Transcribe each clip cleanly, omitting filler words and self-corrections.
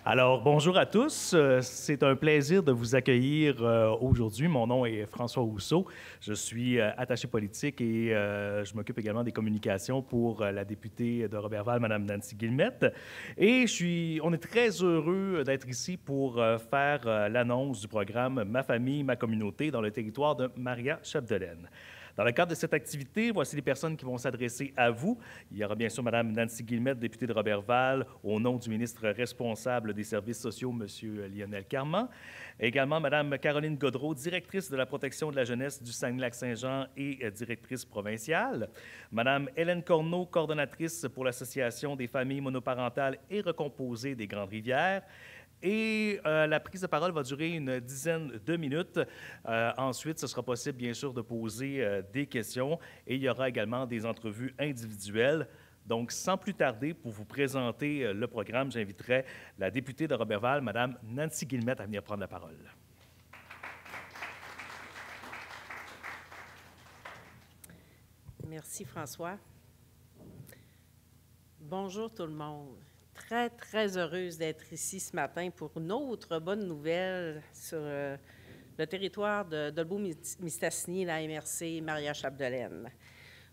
Alors, bonjour à tous. C'est un plaisir de vous accueillir aujourd'hui. Mon nom est François Rousseau. Je suis attaché politique et je m'occupe également des communications pour la députée de Roberval, Mme Nancy Guillemette. Et on est très heureux d'être ici pour faire l'annonce du programme Ma famille, ma communauté dans le territoire de Maria-Chapdelaine. Dans le cadre de cette activité, voici les personnes qui vont s'adresser à vous. Il y aura bien sûr Mme Nancy Guillemette, députée de Roberval, au nom du ministre responsable des services sociaux, M. Lionel Carman. Également Mme Caroline Gaudreault, directrice de la protection de la jeunesse du Saguenay-Lac-Saint-Jean et directrice provinciale. Mme Hélène Corneau, coordonnatrice pour l'Association des familles monoparentales et recomposées des Grandes-Rivières. Et la prise de parole va durer une dizaine de minutes. Ensuite, ce sera possible, bien sûr, de poser des questions et il y aura également des entrevues individuelles. Donc, sans plus tarder, pour vous présenter le programme, j'inviterai la députée de Roberval, Mme Nancy Guillemette, à venir prendre la parole. Merci, François. Bonjour tout le monde. Très, très heureuse d'être ici ce matin pour une autre bonne nouvelle sur le territoire de Dolbeau-Mistassini, la MRC Maria-Chapdelaine.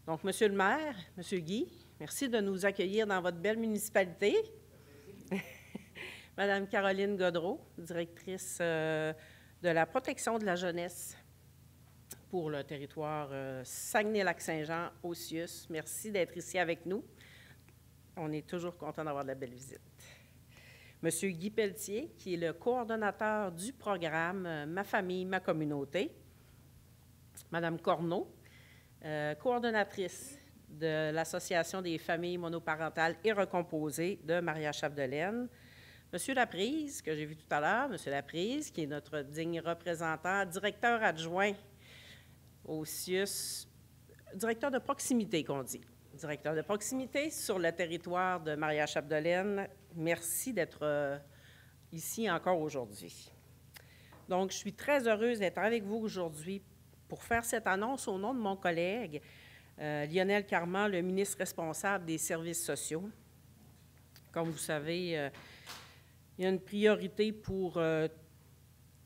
Donc, Monsieur le maire, Monsieur Guy, merci de nous accueillir dans votre belle municipalité. Madame Caroline Gaudreault, directrice de la protection de la jeunesse pour le territoire Saguenay-Lac-Saint-Jean, Ossius. Merci d'être ici avec nous. On est toujours content d'avoir de la belle visite. Monsieur Guy Pelletier, qui est le coordonnateur du programme Ma famille, ma communauté. Madame Corneau, coordonnatrice de l'Association des familles monoparentales et recomposées de Maria-Chapdelaine. Monsieur Laprise, que j'ai vu tout à l'heure, Monsieur Laprise, qui est notre digne représentant, directeur adjoint au CIUS, directeur de proximité, qu'on dit. Directeur de proximité sur le territoire de Maria-Chapdelaine. Merci d'être ici encore aujourd'hui. Donc, je suis très heureuse d'être avec vous aujourd'hui pour faire cette annonce au nom de mon collègue Lionel Carman, le ministre responsable des services sociaux. Comme vous savez, il y a une priorité pour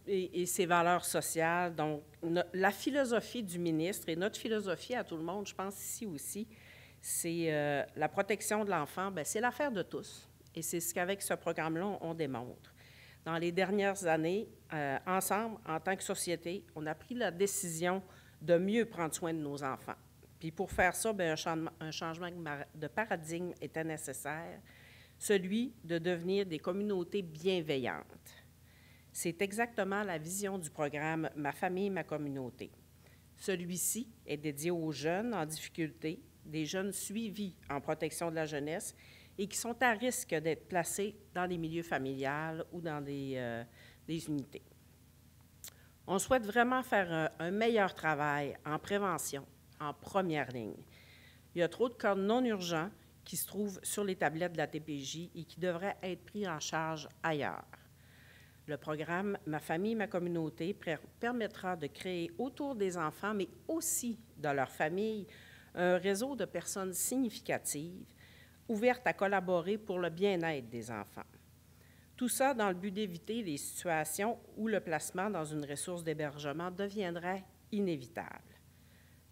et ses valeurs sociales. Donc, la philosophie du ministre et notre philosophie à tout le monde, je pense ici aussi, c'est la protection de l'enfant, c'est l'affaire de tous. Et c'est ce qu'avec ce programme-là, on démontre. Dans les dernières années, ensemble, en tant que société, on a pris la décision de mieux prendre soin de nos enfants. Puis pour faire ça, un changement de paradigme était nécessaire, celui de devenir des communautés bienveillantes. C'est exactement la vision du programme « Ma famille, ma communauté ». Celui-ci est dédié aux jeunes en difficulté, des jeunes suivis en protection de la jeunesse et qui sont à risque d'être placés dans des milieux familiaux ou dans des unités. On souhaite vraiment faire un meilleur travail en prévention, en première ligne. Il y a trop de cas non urgents qui se trouvent sur les tablettes de la TPJ et qui devraient être pris en charge ailleurs. Le programme « Ma famille, ma communauté » permettra de créer autour des enfants, mais aussi de leur famille, un réseau de personnes significatives, ouvertes à collaborer pour le bien-être des enfants. Tout ça dans le but d'éviter les situations où le placement dans une ressource d'hébergement deviendrait inévitable.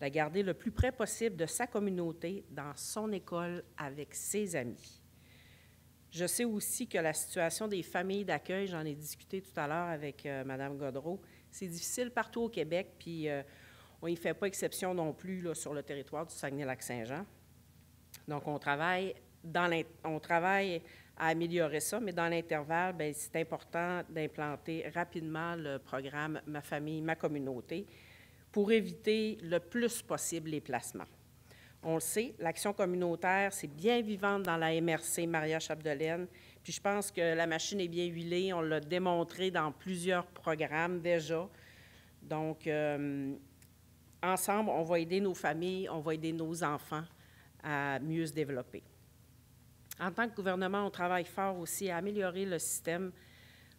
De garder le plus près possible de sa communauté, dans son école, avec ses amis. Je sais aussi que la situation des familles d'accueil, j'en ai discuté tout à l'heure avec Mme Gaudreault, c'est difficile partout au Québec, puis on n'y fait pas exception non plus là, sur le territoire du Saguenay-Lac-Saint-Jean. Donc, on travaille à améliorer ça, mais dans l'intervalle, c'est important d'implanter rapidement le programme « Ma famille, ma communauté » pour éviter le plus possible les placements. On le sait, l'action communautaire, c'est bien vivante dans la MRC Maria-Chapdelaine, puis je pense que la machine est bien huilée, on l'a démontré dans plusieurs programmes déjà. Donc, ensemble, on va aider nos familles, on va aider nos enfants à mieux se développer. En tant que gouvernement, on travaille fort aussi à améliorer le système.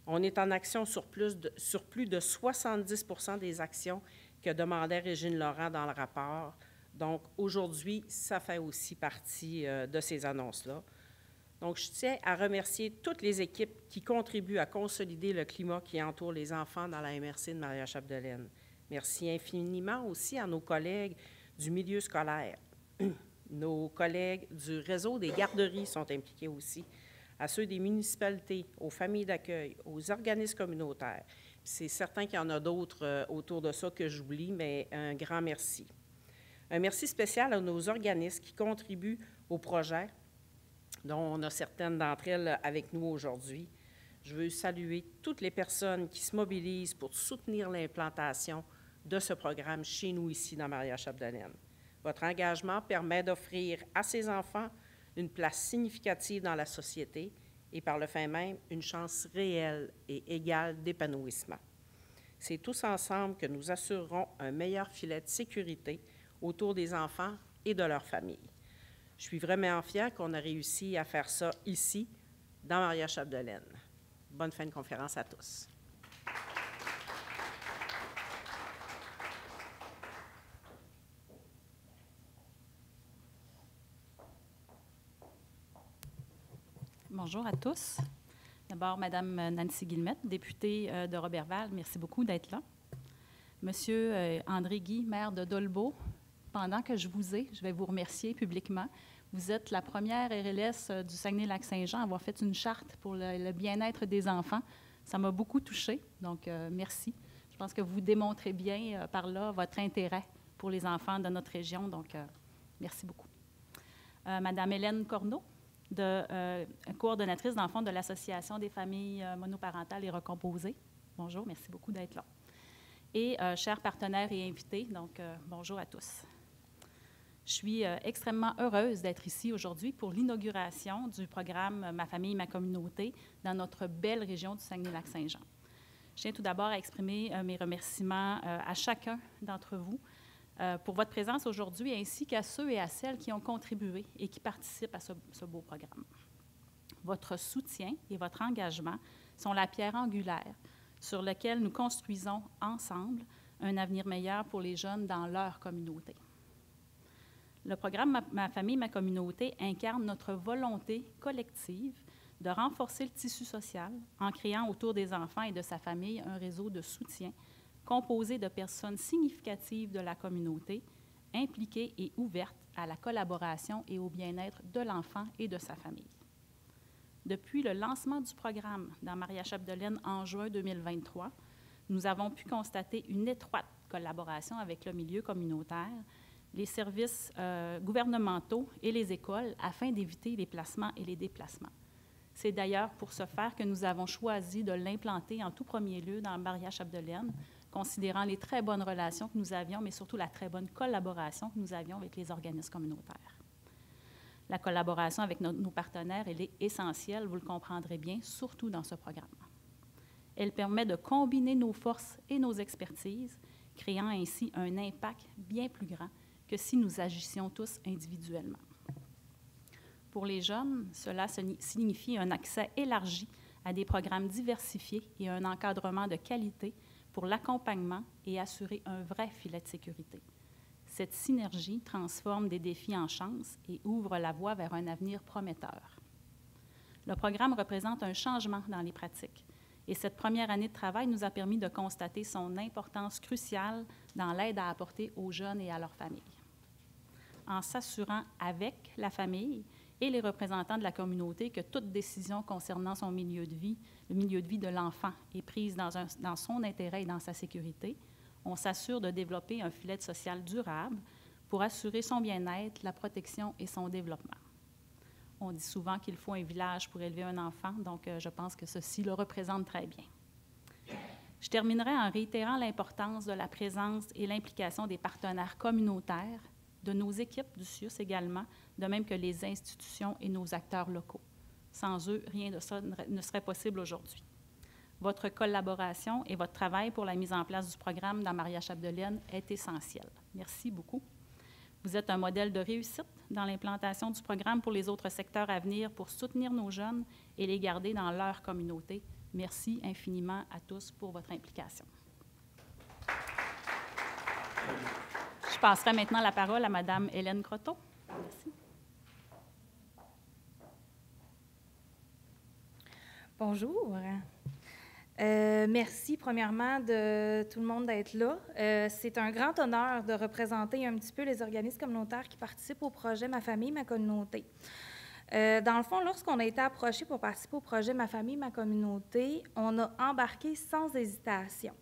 On est en action sur plus de 70 % des actions que demandait Régine Laurent dans le rapport. Donc, aujourd'hui, ça fait aussi partie de ces annonces-là. Donc, je tiens à remercier toutes les équipes qui contribuent à consolider le climat qui entoure les enfants dans la MRC de Maria-Chapdelaine. Merci infiniment aussi à nos collègues du milieu scolaire. Nos collègues du réseau des garderies sont impliqués aussi, à ceux des municipalités, aux familles d'accueil, aux organismes communautaires. C'est certain qu'il y en a d'autres autour de ça que j'oublie, mais un grand merci. Un merci spécial à nos organismes qui contribuent au projet, dont on a certaines d'entre elles avec nous aujourd'hui. Je veux saluer toutes les personnes qui se mobilisent pour soutenir l'implantation de ce programme chez nous, ici, dans Maria-Chapdelaine. Votre engagement permet d'offrir à ces enfants une place significative dans la société et par le fait même une chance réelle et égale d'épanouissement. C'est tous ensemble que nous assurerons un meilleur filet de sécurité autour des enfants et de leurs familles. Je suis vraiment fière qu'on a réussi à faire ça ici, dans Maria-Chapdelaine. Bonne fin de conférence à tous. Bonjour à tous. D'abord, Madame Nancy Guillemette, députée de Roberval, merci beaucoup d'être là. Monsieur André Guy, maire de Dolbeau, pendant que je vous ai, je vais vous remercier publiquement. Vous êtes la première RLS du Saguenay-Lac-Saint-Jean à avoir fait une charte pour le bien-être des enfants. Ça m'a beaucoup touchée, donc merci. Je pense que vous démontrez bien par là votre intérêt pour les enfants de notre région, donc merci beaucoup. Madame Hélène Corneau, coordonnatrice d'enfants de l'Association des familles monoparentales et recomposées. Bonjour, merci beaucoup d'être là. Et chers partenaires et invités, donc bonjour à tous. Je suis extrêmement heureuse d'être ici aujourd'hui pour l'inauguration du programme Ma famille, ma communauté dans notre belle région du Saguenay-Lac-Saint-Jean. Je tiens tout d'abord à exprimer mes remerciements à chacun d'entre vous pour votre présence aujourd'hui, ainsi qu'à ceux et à celles qui ont contribué et qui participent à ce beau programme. Votre soutien et votre engagement sont la pierre angulaire sur laquelle nous construisons ensemble un avenir meilleur pour les jeunes dans leur communauté. Le programme Ma famille, ma communauté incarne notre volonté collective de renforcer le tissu social en créant autour des enfants et de sa famille un réseau de soutien composé de personnes significatives de la communauté, impliquées et ouvertes à la collaboration et au bien-être de l'enfant et de sa famille. Depuis le lancement du programme dans Maria-Chapdelaine en juin 2023, nous avons pu constater une étroite collaboration avec le milieu communautaire, les services gouvernementaux et les écoles afin d'éviter les placements et les déplacements. C'est d'ailleurs pour ce faire que nous avons choisi de l'implanter en tout premier lieu dans Maria-Chapdelaine, considérant les très bonnes relations que nous avions, mais surtout la très bonne collaboration que nous avions avec les organismes communautaires. La collaboration avec nos partenaires, elle est essentielle, vous le comprendrez bien, surtout dans ce programme. Elle permet de combiner nos forces et nos expertises, créant ainsi un impact bien plus grand que si nous agissions tous individuellement. Pour les jeunes, cela signifie un accès élargi à des programmes diversifiés et un encadrement de qualité pour l'accompagnement et assurer un vrai filet de sécurité. Cette synergie transforme des défis en chances et ouvre la voie vers un avenir prometteur. Le programme représente un changement dans les pratiques et cette première année de travail nous a permis de constater son importance cruciale dans l'aide à apporter aux jeunes et à leurs familles. En s'assurant avec la famille et les représentants de la communauté que toute décision concernant son milieu de vie, le milieu de vie de l'enfant, est prise dans son intérêt et dans sa sécurité, on s'assure de développer un filet social durable pour assurer son bien-être, la protection et son développement. On dit souvent qu'il faut un village pour élever un enfant, donc je pense que ceci le représente très bien. Je terminerai en réitérant l'importance de la présence et l'implication des partenaires communautaires, de nos équipes du CIUS également, de même que les institutions et nos acteurs locaux. Sans eux, rien de ça ne serait possible aujourd'hui. Votre collaboration et votre travail pour la mise en place du programme dans Maria-Chapdelaine est essentiel. Merci beaucoup. Vous êtes un modèle de réussite dans l'implantation du programme pour les autres secteurs à venir pour soutenir nos jeunes et les garder dans leur communauté. Merci infiniment à tous pour votre implication. Je passerai maintenant la parole à Mme Hélène Croteau. Merci. Bonjour. Merci, premièrement, de tout le monde d'être là. C'est un grand honneur de représenter un petit peu les organismes communautaires qui participent au projet Ma famille, ma communauté. Dans le fond, lorsqu'on a été approché pour participer au projet Ma famille, ma communauté, on a embarqué sans hésitation.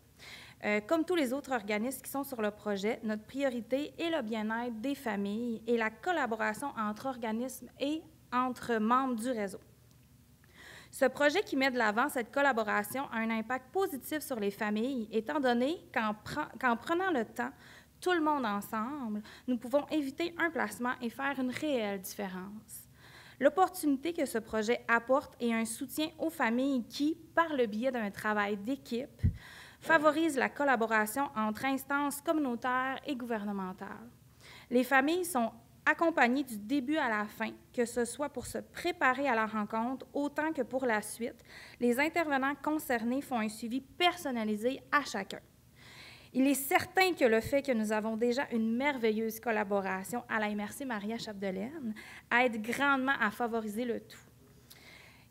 Comme tous les autres organismes qui sont sur le projet, notre priorité est le bien-être des familles et la collaboration entre organismes et entre membres du réseau. Ce projet qui met de l'avant cette collaboration a un impact positif sur les familles, étant donné qu'en prenant le temps, tout le monde ensemble, nous pouvons éviter un placement et faire une réelle différence. L'opportunité que ce projet apporte est un soutien aux familles qui, par le biais d'un travail d'équipe, favorise la collaboration entre instances communautaires et gouvernementales. Les familles sont accompagnées du début à la fin, que ce soit pour se préparer à la rencontre autant que pour la suite. Les intervenants concernés font un suivi personnalisé à chacun. Il est certain que le fait que nous avons déjà une merveilleuse collaboration à la MRC Maria Chapdelaine aide grandement à favoriser le tout.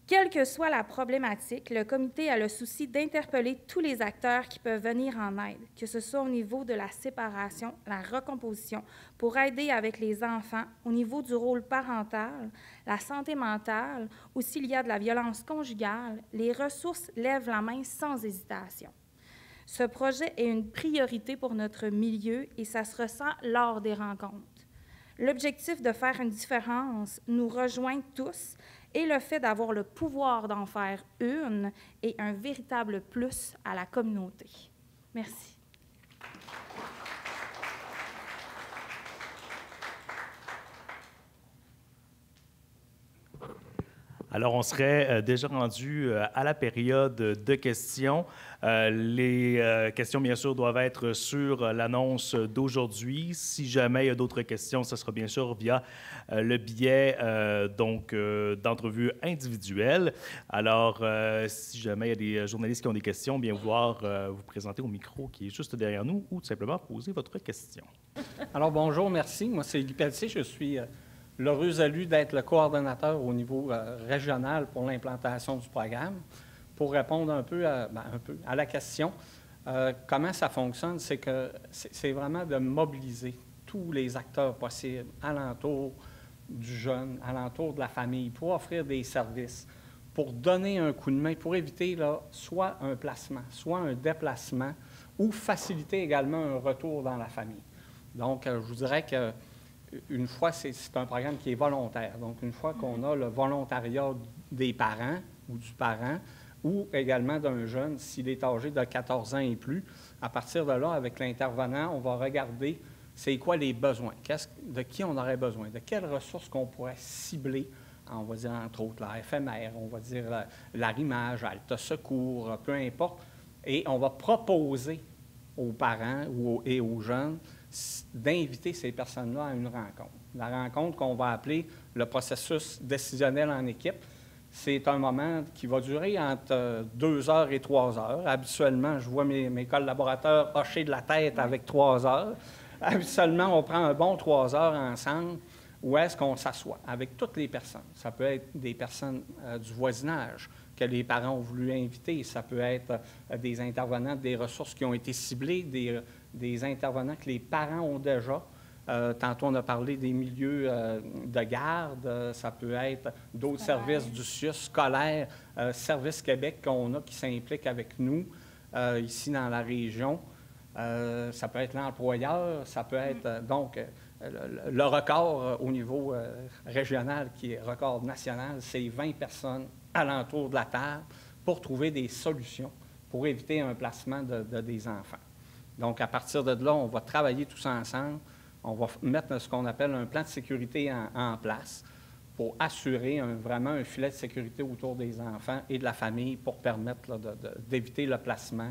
Quelle que soit la problématique, le comité a le souci d'interpeller tous les acteurs qui peuvent venir en aide, que ce soit au niveau de la séparation, la recomposition, pour aider avec les enfants, au niveau du rôle parental, la santé mentale, ou s'il y a de la violence conjugale, les ressources lèvent la main sans hésitation. Ce projet est une priorité pour notre milieu et ça se ressent lors des rencontres. L'objectif de faire une différence nous rejoint tous et le fait d'avoir le pouvoir d'en faire une est un véritable plus à la communauté. Merci. Alors, on serait déjà rendu à la période de questions. Les questions, bien sûr, doivent être sur l'annonce d'aujourd'hui. Si jamais il y a d'autres questions, ce sera bien sûr via le biais d'entrevues individuelles. Alors, si jamais il y a des journalistes qui ont des questions, bien vouloir vous présenter au micro qui est juste derrière nous ou tout simplement poser votre question. Alors, bonjour, merci. Moi, c'est Guy Pelletier. Je suis l'heureux élu d'être le coordonnateur au niveau régional pour l'implantation du programme. Pour répondre un peu à la question, comment ça fonctionne, c'est que c'est vraiment de mobiliser tous les acteurs possibles alentour du jeune, alentour de la famille, pour offrir des services, pour donner un coup de main, pour éviter là, soit un placement, soit un déplacement, ou faciliter également un retour dans la famille. Donc, je vous dirais que une fois, c'est un programme qui est volontaire. Donc, une fois qu'on a le volontariat des parents ou du parent, ou également d'un jeune, s'il est âgé de 14 ans et plus, à partir de là, avec l'intervenant, on va regarder c'est quoi les besoins, de qui on aurait besoin, de quelles ressources qu'on pourrait cibler, on va dire entre autres la FMR, on va dire l'arrimage, Alta Secours, peu importe, et on va proposer aux parents et aux jeunes d'inviter ces personnes-là à une rencontre. La rencontre qu'on va appeler le processus décisionnel en équipe, c'est un moment qui va durer entre 2 heures et 3 heures. Habituellement, je vois mes collaborateurs hocher de la tête avec 3 heures. Habituellement, on prend un bon 3 heures ensemble où est-ce qu'on s'assoit avec toutes les personnes. Ça peut être des personnes du voisinage que les parents ont voulu inviter. Ça peut être des intervenants des ressources qui ont été ciblées, des intervenants que les parents ont déjà. Tantôt, on a parlé des milieux de garde. Ça peut être d'autres services du CIUS scolaire, Service Québec qu'on a qui s'impliquent avec nous ici dans la région. Ça peut être l'employeur, ça peut être donc le record au niveau régional qui est record national, c'est 20 personnes alentour de la table pour trouver des solutions pour éviter un placement des enfants. Donc, à partir de là, on va travailler tous ensemble. On va mettre ce qu'on appelle un plan de sécurité en place pour assurer vraiment un filet de sécurité autour des enfants et de la famille pour permettre d'éviter le placement,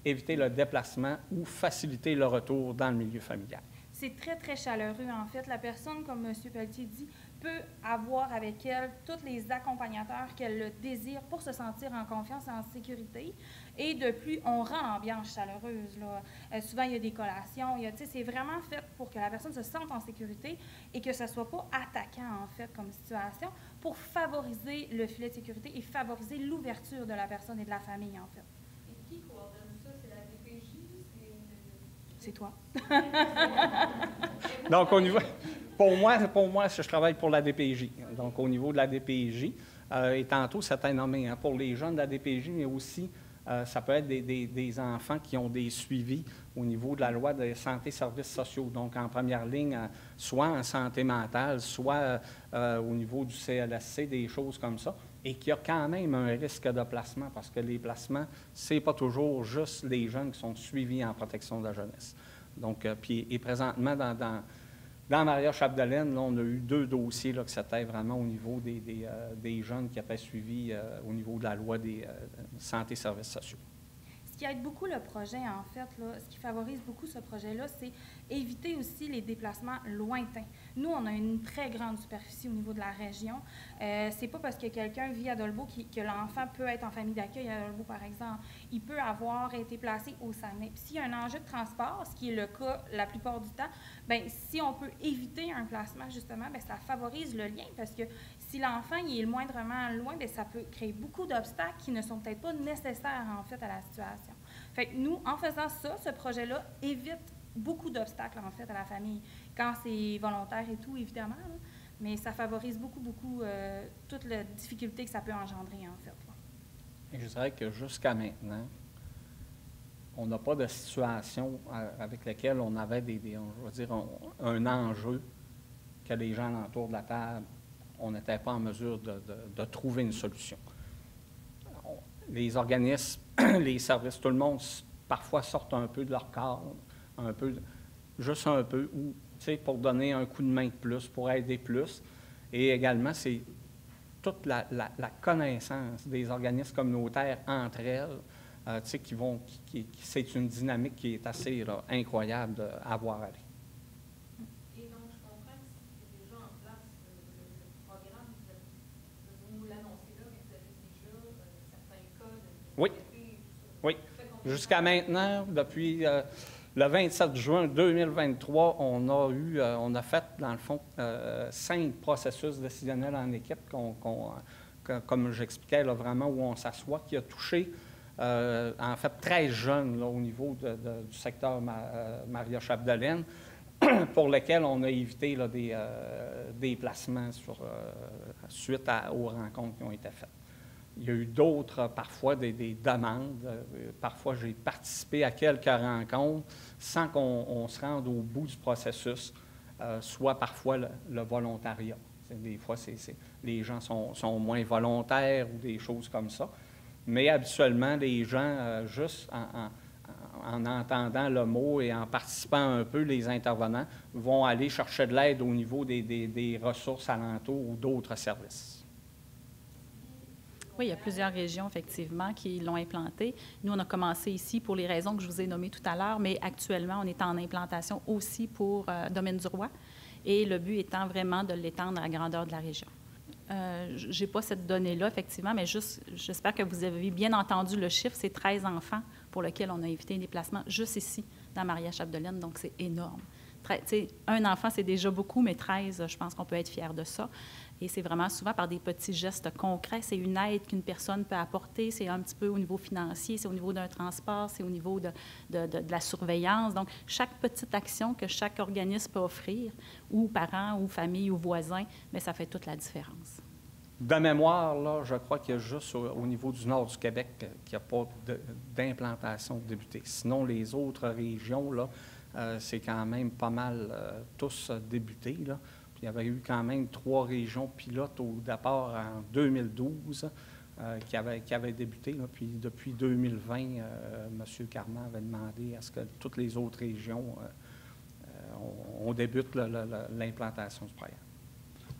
éviter le déplacement ou faciliter le retour dans le milieu familial. C'est très, très chaleureux, en fait. La personne, comme M. Pelletier dit, peut avoir avec elle tous les accompagnateurs qu'elle désire pour se sentir en confiance et en sécurité. Et de plus, on rend l'ambiance chaleureuse, là. Souvent, il y a des collations. C'est vraiment fait pour que la personne se sente en sécurité et que ce ne soit pas attaquant, en fait, comme situation, pour favoriser le filet de sécurité et favoriser l'ouverture de la personne et de la famille, en fait. Et qui coordonne ça? C'est la DPJ? C'est toi. Donc, pour moi, je travaille pour la DPJ. Donc, au niveau de la DPJ, et tantôt, c'était nommé pour les jeunes de la DPJ, mais aussi, ça peut être des enfants qui ont des suivis au niveau de la loi de santé et services sociaux. Donc, en première ligne, soit en santé mentale, soit au niveau du CLSC, des choses comme ça, et qu'il y a quand même un risque de placement, parce que les placements, ce n'est pas toujours juste les jeunes qui sont suivis en protection de la jeunesse. Donc, et présentement, dans Maria-Chapdelaine, là, on a eu 2 dossiers là, que c'était vraiment au niveau des jeunes qui étaient suivis au niveau de la loi des santé et services sociaux. Ce qui aide beaucoup le projet, en fait, là, ce qui favorise beaucoup ce projet-là, c'est éviter aussi les déplacements lointains. Nous, on a une très grande superficie au niveau de la région. C'est pas parce que quelqu'un vit à Dolbeau que l'enfant peut être en famille d'accueil à Dolbeau, par exemple. Il peut avoir été placé au Saguenay. Puis s'il y a un enjeu de transport, ce qui est le cas la plupart du temps, bien, si on peut éviter un placement, justement, bien, ça favorise le lien, parce que si l'enfant il est moindrement loin, bien, ça peut créer beaucoup d'obstacles qui ne sont peut-être pas nécessaires, en fait, à la situation. Fait que nous, en faisant ça, ce projet-là évite beaucoup d'obstacles, en fait, à la famille, quand c'est volontaire et tout, évidemment, là, mais ça favorise beaucoup toute la difficulté que ça peut engendrer, en fait. Là. Et je dirais que jusqu'à maintenant, on n'a pas de situation avec laquelle on avait je veux dire, un enjeu que les gens autour de la table, on n'était pas en mesure de trouver une solution. Les organismes, les services, tout le monde, parfois sortent un peu de leur cadre, juste un peu, ou, tu sais, pour donner un coup de main de plus, pour aider plus. Et également, c'est toute la connaissance des organismes communautaires entre elles, tu sais, c'est une dynamique qui est assez là, incroyable à voir aller. Et donc, je comprends que c'est déjà en place le programme, vous nous l'annoncez là, mais vous avez déjà certains cas de Oui. Oui. Jusqu'à maintenant, depuis le 27 juin 2023, on a fait, dans le fond, 5 processus décisionnels en équipe, comme j'expliquais, là, vraiment où on s'assoit, qui a touché, en fait, 13 jeunes là, au niveau du secteur Maria-Chapdelaine, pour lesquels on a évité là, des placements suite aux rencontres qui ont été faites. Il y a eu d'autres, parfois, des demandes. Parfois, j'ai participé à quelques rencontres sans qu'on se rende au bout du processus, soit parfois le volontariat. Des fois, les gens sont moins volontaires ou des choses comme ça. Mais habituellement, les gens, juste en entendant le mot et en participant un peu, les intervenants vont aller chercher de l'aide au niveau des ressources alentours ou d'autres services. Oui, il y a plusieurs régions, effectivement, qui l'ont implanté. Nous, on a commencé ici pour les raisons que je vous ai nommées tout à l'heure, mais actuellement, on est en implantation aussi pour Domaine du Roi, et le but étant vraiment de l'étendre à la grandeur de la région. Je n'ai pas cette donnée-là, effectivement, mais j'espère que vous avez bien entendu le chiffre. C'est 13 enfants pour lesquels on a évité un déplacement juste ici, dans Maria-Chapdelaine, donc c'est énorme. Un enfant, c'est déjà beaucoup, mais 13, je pense qu'on peut être fier de ça. Et c'est vraiment souvent par des petits gestes concrets. C'est une aide qu'une personne peut apporter. C'est un petit peu au niveau financier, c'est au niveau d'un transport, c'est au niveau de la surveillance. Donc, chaque petite action que chaque organisme peut offrir, ou parents, ou famille, ou voisins, bien, ça fait toute la différence. De mémoire, là, je crois qu'il y a juste au niveau du nord du Québec qu'il n'y a pas d'implantation débutée. Sinon, les autres régions, là, c'est quand même pas mal tous débutés, là. Il y avait eu quand même 3 régions pilotes au départ en 2012 qui avaient débuté. Là, puis depuis 2020, M. Carman avait demandé à ce que toutes les autres régions, on débute l'implantation du programme.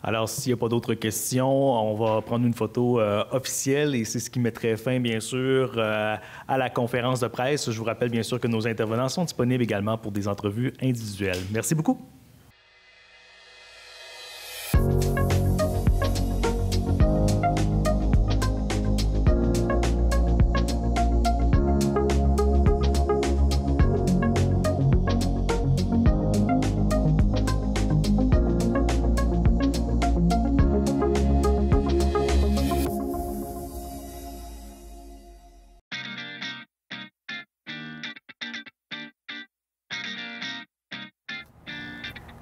Alors, s'il n'y a pas d'autres questions, on va prendre une photo officielle et c'est ce qui mettrait fin, bien sûr, à la conférence de presse. Je vous rappelle, bien sûr, que nos intervenants sont disponibles également pour des entrevues individuelles. Merci beaucoup.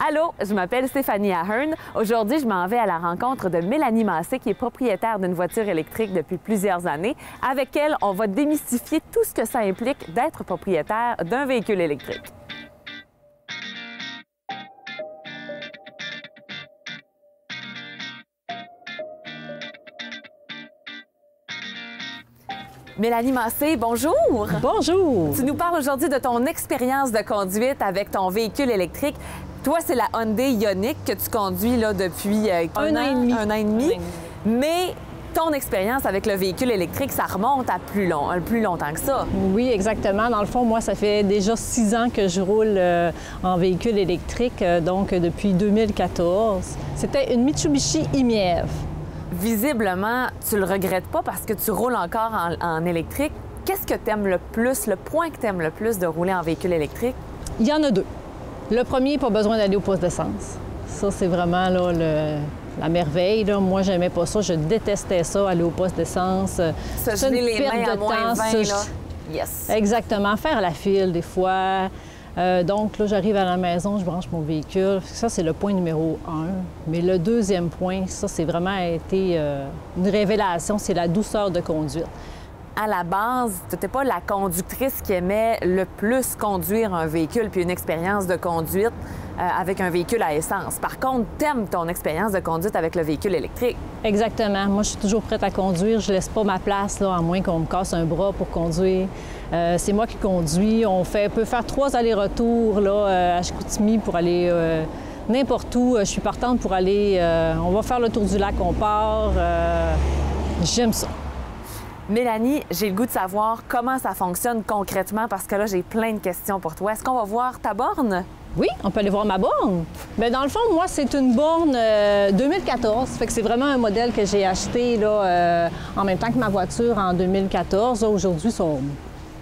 Allô, je m'appelle Stéphanie Ahern. Aujourd'hui, je m'en vais à la rencontre de Mélanie Massé, qui est propriétaire d'une voiture électrique depuis plusieurs années. Avec elle, on va démystifier tout ce que ça implique d'être propriétaire d'un véhicule électrique. Mélanie Massé, bonjour! Bonjour! Tu nous parles aujourd'hui de ton expérience de conduite avec ton véhicule électrique. Toi, c'est la Hyundai Ioniq que tu conduis là, depuis un an et demi. Mais ton expérience avec le véhicule électrique, ça remonte à plus longtemps que ça. Oui, exactement. Dans le fond, moi, ça fait déjà 6 ans que je roule en véhicule électrique, donc depuis 2014. C'était une Mitsubishi e-MiEV. Visiblement, tu le regrettes pas parce que tu roules encore en électrique. Qu'est-ce que tu aimes le plus, le point que tu aimes le plus de rouler en véhicule électrique? Il y en a deux. Le premier, pas besoin d'aller au poste d'essence. Ça, c'est vraiment là, la merveille. Là. Moi, j'aimais pas ça. Je détestais ça, aller au poste d'essence. Se geler les mains à moins 20, là. Yes. Exactement. Faire la file, des fois. Donc, là, j'arrive à la maison, je branche mon véhicule. Ça, c'est le point numéro 1. Mais le deuxième point, ça, c'est vraiment été une révélation, c'est la douceur de conduite. À la base, tu n'étais pas la conductrice qui aimait le plus conduire un véhicule puis une expérience de conduite avec un véhicule à essence. Par contre, tu aimes ton expérience de conduite avec le véhicule électrique. Exactement. Moi, je suis toujours prête à conduire. Je laisse pas ma place, là, à moins qu'on me casse un bras pour conduire. C'est moi qui conduis. On peut faire 3 allers-retours là, à Chicoutimi pour aller n'importe où. Je suis partante pour aller... on va faire le tour du lac, on part. J'aime ça. Mélanie, j'ai le goût de savoir comment ça fonctionne concrètement parce que là, j'ai plein de questions pour toi. Est-ce qu'on va voir ta borne? Oui, on peut aller voir ma borne. Bien, dans le fond, moi, c'est une borne 2014. Fait que c'est vraiment un modèle que j'ai acheté là, en même temps que ma voiture en 2014. Aujourd'hui, ils sont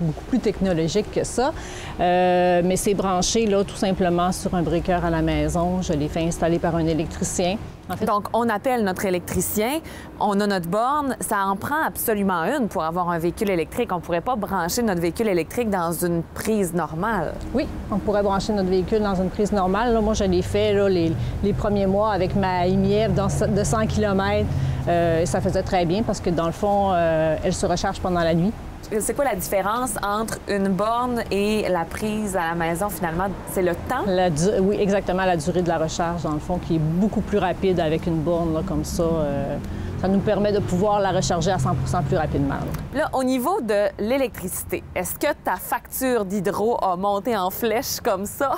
beaucoup plus technologiques que ça. Mais c'est branché là, tout simplement sur un breaker à la maison. Je l'ai fait installer par un électricien. En fait, donc, on appelle notre électricien, on a notre borne. Ça en prend absolument une pour avoir un véhicule électrique. On ne pourrait pas brancher notre véhicule électrique dans une prise normale. Oui, on pourrait brancher notre véhicule dans une prise normale. Là, moi, je l'ai fait là, les premiers mois avec ma e-MiEV de 100 km. Ça faisait très bien parce que, dans le fond, elle se recharge pendant la nuit. C'est quoi la différence entre une borne et la prise à la maison, finalement? C'est le temps? Oui, exactement, la durée de la recharge, dans le fond, qui est beaucoup plus rapide avec une borne là, comme ça. Ça nous permet de pouvoir la recharger à 100 plus rapidement. Là, au niveau de l'électricité, est-ce que ta facture d'hydro a monté en flèche comme ça?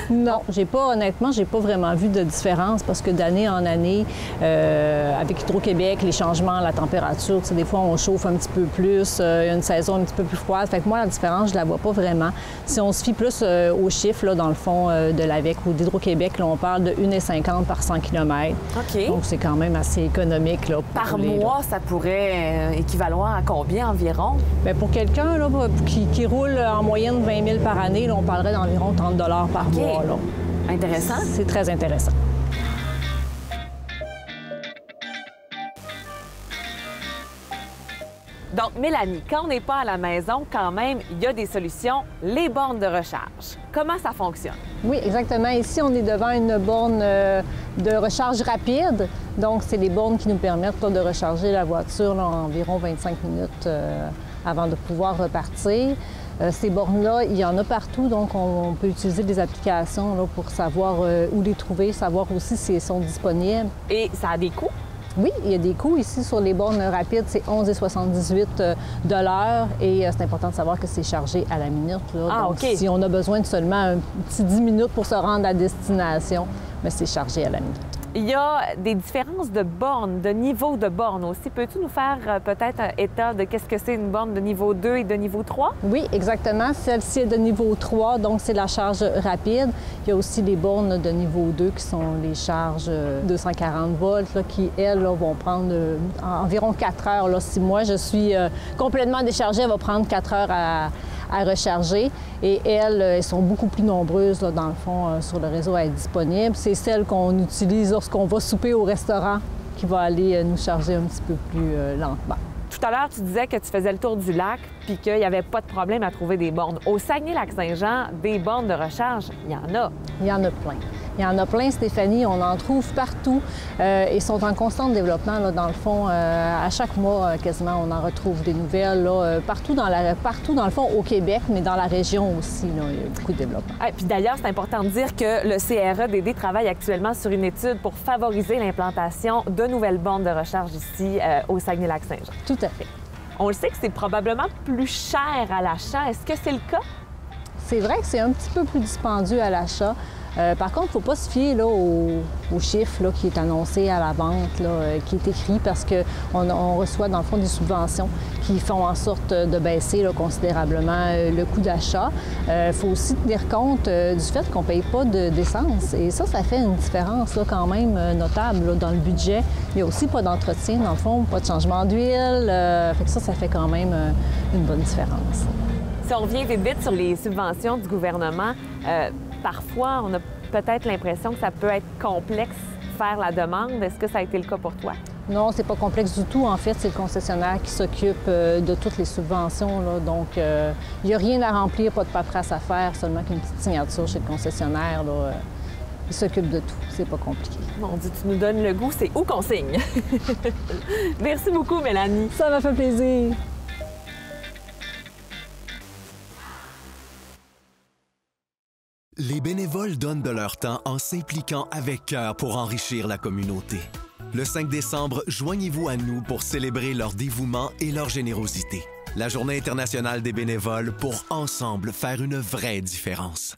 Non, honnêtement, j'ai pas vraiment vu de différence parce que d'année en année, avec Hydro-Québec, les changements, la température, des fois, on chauffe un petit peu plus, il y a une saison un petit peu plus froide. Fait que moi, la différence, je la vois pas vraiment. Si on se fie plus aux chiffres, là, dans le fond, de l'AVEQ ou d'Hydro-Québec, là, on parle de 1,50 par 100 km. OK. Donc, c'est quand même assez économique. Là, par mois, ça pourrait équivaloir à combien environ? Bien, pour quelqu'un qui roule en moyenne 20 000 par année, là, on parlerait d'environ 30 $ par mois. Là. Intéressant. C'est très intéressant. Donc, Mélanie, quand on n'est pas à la maison, quand même, il y a des solutions, les bornes de recharge. Comment ça fonctionne? Oui, exactement. Ici, on est devant une borne de recharge rapide. Donc, c'est des bornes qui nous permettent là, de recharger la voiture là, en environ 25 minutes avant de pouvoir repartir. Ces bornes-là, il y en a partout, donc on peut utiliser des applications là, pour savoir où les trouver, savoir aussi si elles sont disponibles. Et ça a des coûts? Oui, il y a des coûts ici sur les bornes rapides, c'est 11,78 $ et c'est important de savoir que c'est chargé à la minute. Là. Ah, donc, OK. Si on a besoin de seulement un petit 10 minutes pour se rendre à destination, mais c'est chargé à la minute. Il y a des différences de bornes, de niveau de borne aussi. Peux-tu nous faire peut-être un état de qu'est-ce que c'est une borne de niveau 2 et de niveau 3? Oui, exactement. Celle-ci est de niveau 3, donc c'est la charge rapide. Il y a aussi les bornes de niveau 2 qui sont les charges 240 volts là, qui, elles, là, vont prendre environ 4 heures. Là. Si moi, je suis complètement déchargée, elle va prendre 4 heures à recharger. Et elles sont beaucoup plus nombreuses, là, dans le fond, sur le réseau à être disponibles. C'est celle qu'on utilise lorsqu'on va souper au restaurant qui va aller nous charger un petit peu plus lentement. Tout à l'heure, tu disais que tu faisais le tour du lac puis qu'il n'y avait pas de problème à trouver des bornes. Au Saguenay-Lac-Saint-Jean, des bornes de recharge, il y en a. Il y en a plein. Il y en a plein, Stéphanie, on en trouve partout et sont en constant développement. Là, dans le fond, à chaque mois, quasiment, on en retrouve des nouvelles là, partout dans le fond, au Québec, mais dans la région aussi, là, il y a beaucoup de développement. Puis d'ailleurs, c'est important de dire que le CREDD travaille actuellement sur une étude pour favoriser l'implantation de nouvelles bornes de recharge ici au Saguenay-Lac-Saint-Jean. Tout à fait. On le sait que c'est probablement plus cher à l'achat. Est-ce que c'est le cas? C'est vrai que c'est un petit peu plus dispendieux à l'achat. Par contre, il ne faut pas se fier là, au chiffre là, qui est annoncé à la vente, là, qui est écrit parce qu'on reçoit dans le fond des subventions qui font en sorte de baisser là, considérablement le coût d'achat. Il faut aussi tenir compte du fait qu'on ne paye pas d'essence. Et ça fait une différence là, quand même notable là, dans le budget. Il n'y a aussi pas d'entretien, dans le fond, pas de changement d'huile. Fait que ça fait quand même une bonne différence. Si on revient vite sur les subventions du gouvernement, parfois, on a peut-être l'impression que ça peut être complexe faire la demande. Est-ce que ça a été le cas pour toi? Non, c'est pas complexe du tout. En fait, c'est le concessionnaire qui s'occupe de toutes les subventions. Là. Donc, il n'y a rien à remplir, pas de paperasse à faire, seulement qu'une petite signature chez le concessionnaire. Là, il s'occupe de tout. C'est pas compliqué. Mon Dieu, tu nous donnes le goût. C'est où qu'on signe? Merci beaucoup, Mélanie. Ça m'a fait plaisir. Les bénévoles donnent de leur temps en s'impliquant avec cœur pour enrichir la communauté. Le 5 décembre, joignez-vous à nous pour célébrer leur dévouement et leur générosité. La Journée internationale des bénévoles pour ensemble faire une vraie différence.